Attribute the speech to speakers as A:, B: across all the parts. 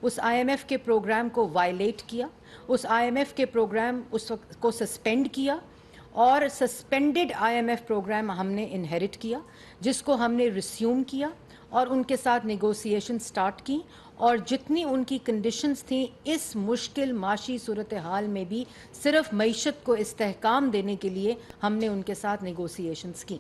A: اس IMF کے programme کو wallet کیا، اس IMF کے پروگرام اس وقت کو سسپینڈ کیا، اور سسپینڈڈ IMF پروگرام ہم نے انہیرٹ کیا، جس کو ہم نے ریسیوم کیا اور ان کے ساتھ نیگوسیشن سٹارٹ کی، اور جتنی ان کی کنڈیشنز تھیں اس مشکل معاشی صورتحال میں بھی صرف معیشت کو استحکام دینے کے لیے ہم نے ان کے ساتھ نیگوسیشنز کی۔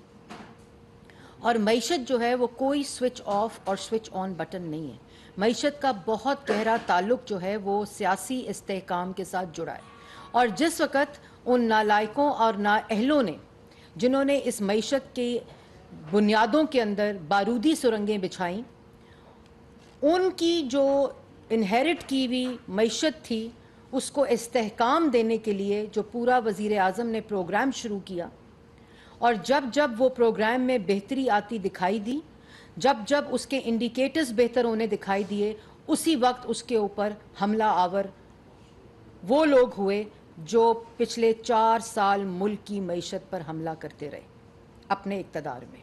A: اور معیشت جو ہے وہ کوئی سوئچ آف اور سوئچ آن بٹن نہیں ہے، معیشت کا بہت گہرا تعلق جو ہے وہ سیاسی استحکام کے ساتھ جڑا ہے۔ اور جس وقت ان نالائقوں اور نااہلوں نے جنہوں نے اس معیشت کی بنیادوں کے اندر بارودی سرنگیں بچھائیں، ان کی جو انہیرٹ کی ہوئی معیشت تھی اس کو استحکام دینے کے لیے جو پورا وزیر اعظم نے پروگرام شروع کیا، اور جب جب وہ پروگرام میں بہتری آتی دکھائی دی، جب جب اس کے انڈیکیٹرز بہتر ہونے دکھائی دیے، اسی وقت اس کے اوپر حملہ آور وہ لوگ ہوئے جو پچھلے 4 سال ملک کی معیشت پر حملہ کرتے رہے اپنے اقتدار میں۔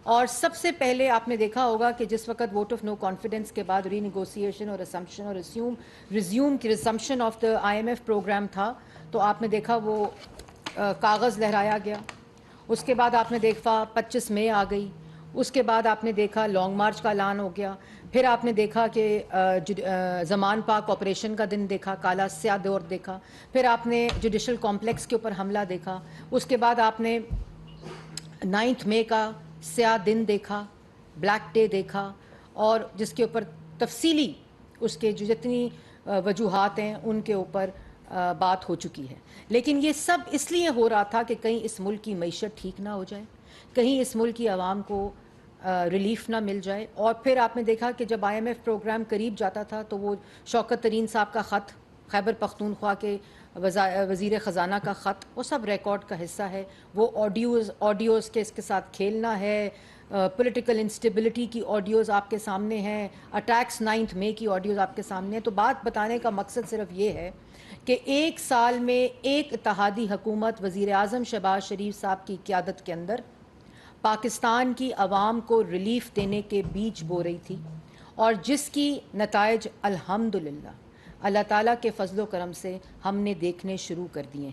A: اور سب سے پہلے آپ نے دیکھا ہوگا کہ جس وقت ووٹ آف نو کانفیڈنس کے بعد ری نیگوسیشن اور اسمپشن اور ریزیوم کی resumption of the IMF programme تھا، تو آپ نے دیکھا وہ کاغذ لہرایا گیا، اس کے بعد آپ نے دیکھا 25 مئی آ گئی، اس کے بعد آپ نے دیکھا لانگ مارچ کا اعلان ہو گیا، پھر آپ نے دیکھا کہ زمان پاک آپریشن کا دن دیکھا، کالا سیاہ دور دیکھا، پھر آپ نے جوڈیشل کمپلیکس کے اوپر حملہ دیکھا، اس کے بعد آپ نے 9 مئی کا سیاہ دن دیکھا، بلیک ڈے دیکھا، اور جس کے اوپر تفصیلی اس کے جو جتنی وجوہات ہیں ان کے اوپر بات ہو چکی ہے۔ لیکن یہ سب اس لیے ہو رہا تھا کہ کہیں اس ملک کی معیشت ٹھیک نہ ہو جائے، کہیں اس ملک کی عوام کو ریلیف نہ مل جائے۔ اور پھر آپ نے دیکھا کہ جب IMF پروگرام قریب جاتا تھا تو وہ شوکت ترین صاحب کا خط، خیبر پختونخوا کے وزیر خزانہ کا خط، وہ سب ریکارڈ کا حصہ ہے، وہ آڈیوز کے اس کے ساتھ کھیلنا ہے، پولیٹیکل انسٹیبلٹی کی آڈیوز آپ کے سامنے ہیں، اٹیکس 9 مئی کی آڈیوز آپ کے سامنے ہیں۔ تو بات بتانے کا مقصد صرف یہ ہے کہ 1 سال میں ایک اتحادی حکومت وزیر اعظم شہباز شریف صاحب کی قیادت کے اندر پاکستان کی عوام کو ریلیف دینے کے بیج بو رہی تھی، اور جس کی نتائج الحمدللہ اللہ تعالیٰ کے فضل و کرم سے ہم نے دیکھنے شروع کر دیے ہیں۔